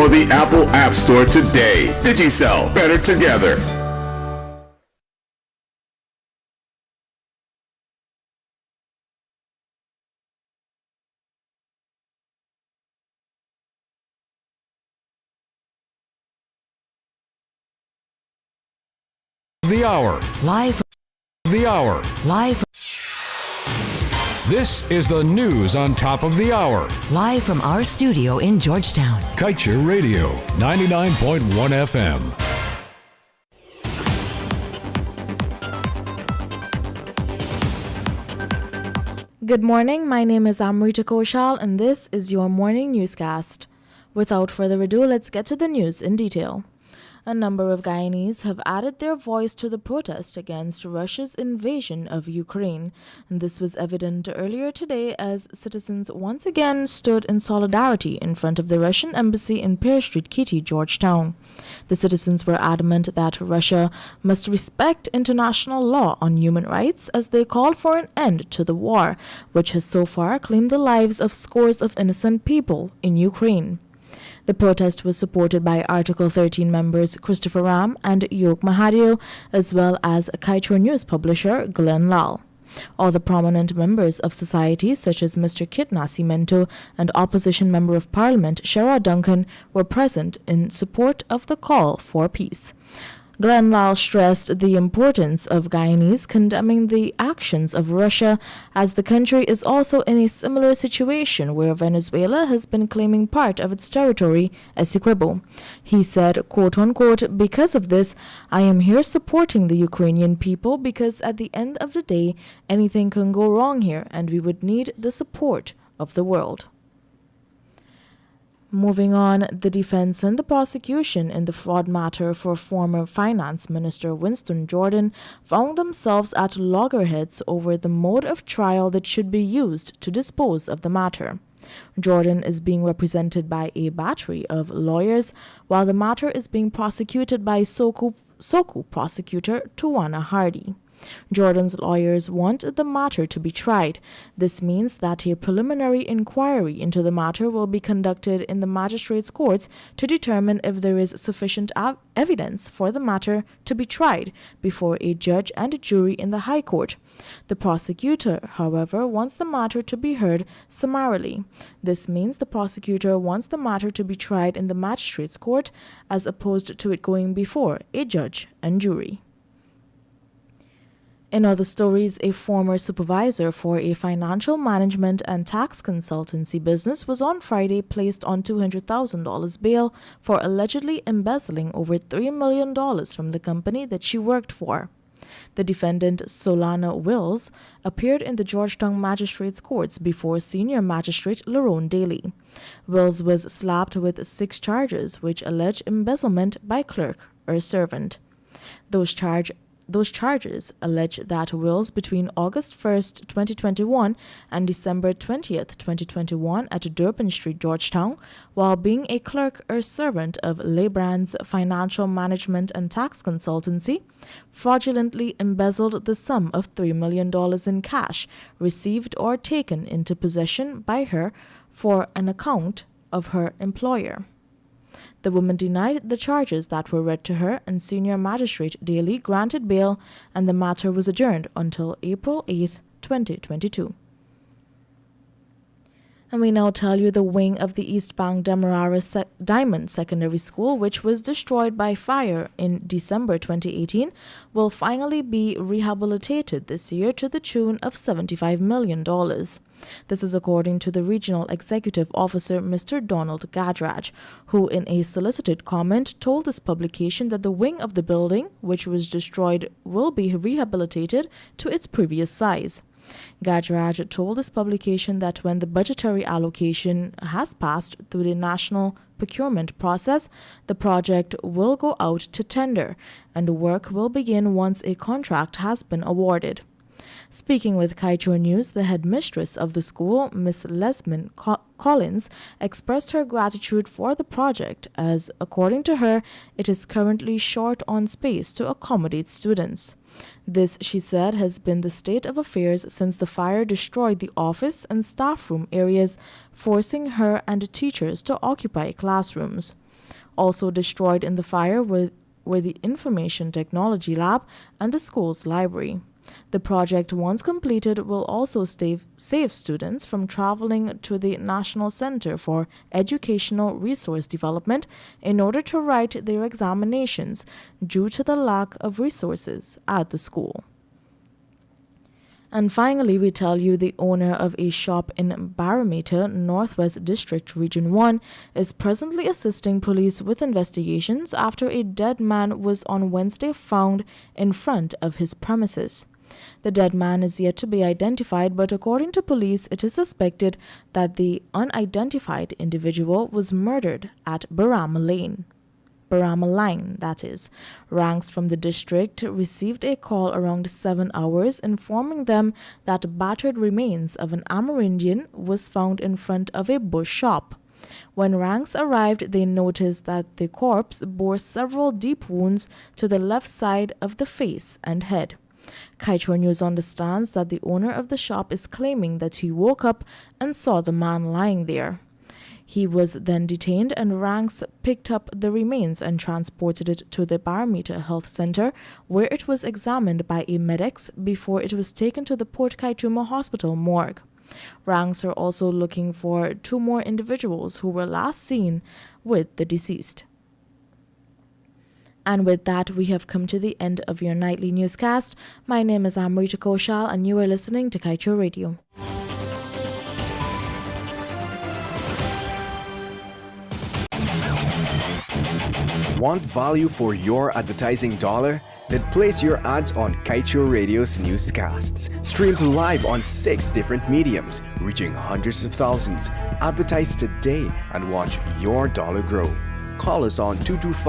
or the Apple App Store today. Digicel, better together. The Hour. Live. The Hour. Live. This is the news on top of the hour. Live from our studio in Georgetown. Kaieteur Radio, 99.1 FM. Good morning, my name is Amrita Koshal and this is your morning newscast. Without further ado, let's get to the news in detail. A number of Guyanese have added their voice to the protest against Russia's invasion of Ukraine. And this was evident earlier today as citizens once again stood in solidarity in front of the Russian embassy in Pear Street, Kaieteur, Georgetown. The citizens were adamant that Russia must respect international law on human rights as they called for an end to the war, which has so far claimed the lives of scores of innocent people in Ukraine. The protest was supported by Article 13 members Christopher Ram and Yog Mahadio, as well as Kaieteur News publisher Glenn Lal. All the prominent members of society, such as Mr. Kit Nascimento and Opposition Member of Parliament Shara Duncan, were present in support of the call for peace. Glenn Lal stressed the importance of Guyanese condemning the actions of Russia, as the country is also in a similar situation where Venezuela has been claiming part of its territory, Essequibo. He said, quote-unquote, "Because of this, I am here supporting the Ukrainian people because at the end of the day, anything can go wrong here and we would need the support of the world." Moving on, the defense and the prosecution in the fraud matter for former Finance Minister Winston Jordan found themselves at loggerheads over the mode of trial that should be used to dispose of the matter. Jordan is being represented by a battery of lawyers, while the matter is being prosecuted by Soku prosecutor Tuwana Hardy. Jordan's lawyers want the matter to be tried. This means that a preliminary inquiry into the matter will be conducted in the magistrates' courts to determine if there is sufficient evidence for the matter to be tried before a judge and a jury in the High Court. The prosecutor, however, wants the matter to be heard summarily. This means the prosecutor wants the matter to be tried in the magistrates' court as opposed to it going before a judge and jury. In other stories, a former supervisor for a financial management and tax consultancy business was on Friday placed on $200,000 bail for allegedly embezzling over $3 million from the company that she worked for. The defendant, Solana Wills, appeared in the Georgetown Magistrates Courts before Senior Magistrate Lerone Daly. Wills was slapped with 6 charges which allege embezzlement by clerk or servant. Those charges allege that Wills between August 1st, 2021 and December 20th, 2021 at Durban Street, Georgetown, while being a clerk or servant of Lebrand's Financial Management and Tax Consultancy, fraudulently embezzled the sum of $3 million in cash received or taken into possession by her for an account of her employer. The woman denied the charges that were read to her, and Senior Magistrate Daly granted bail, and the matter was adjourned until April 8, 2022. And we now tell you the wing of the East Bank Demerara Diamond Secondary School, which was destroyed by fire in December 2018, will finally be rehabilitated this year to the tune of $75 million. This is according to the Regional Executive Officer, Mr. Donald Gadraj, who in a solicited comment told this publication that the wing of the building, which was destroyed, will be rehabilitated to its previous size. Gadraj told this publication that when the budgetary allocation has passed through the national procurement process, the project will go out to tender, and work will begin once a contract has been awarded. Speaking with Kaieteur News, the headmistress of the school, Miss Lesmin Collins, expressed her gratitude for the project as, according to her, it is currently short on space to accommodate students. This, she said, has been the state of affairs since the fire destroyed the office and staff room areas, forcing her and teachers to occupy classrooms. Also destroyed in the fire were the Information Technology Lab and the school's library. The project, once completed, will also save students from traveling to the National Center for Educational Resource Development in order to write their examinations due to the lack of resources at the school. And finally, we tell you the owner of a shop in Barometer, Northwest District, Region 1, is presently assisting police with investigations after a dead man was on Wednesday found in front of his premises. The dead man is yet to be identified, but according to police, it is suspected that the unidentified individual was murdered at Barama Line, that is. Ranks from the district received a call around 7 hours informing them that battered remains of an Amerindian was found in front of a bush shop. When Ranks arrived, they noticed that the corpse bore several deep wounds to the left side of the face and head. Kaieteur News understands that the owner of the shop is claiming that he woke up and saw the man lying there. He was then detained, and Ranks picked up the remains and transported it to the Barometer Health Center, where it was examined by a medics before it was taken to the Port Kaituma Hospital morgue. Ranks are also looking for 2 more individuals who were last seen with the deceased. And with that, we have come to the end of your nightly newscast. My name is Amrita Koshal, and you are listening to Kaieteur Radio. Want value for your advertising dollar? Then place your ads on Kaieteur Radio's newscasts. Streamed live on 6 different mediums, reaching hundreds of thousands. Advertise today and watch your dollar grow. Call us on 225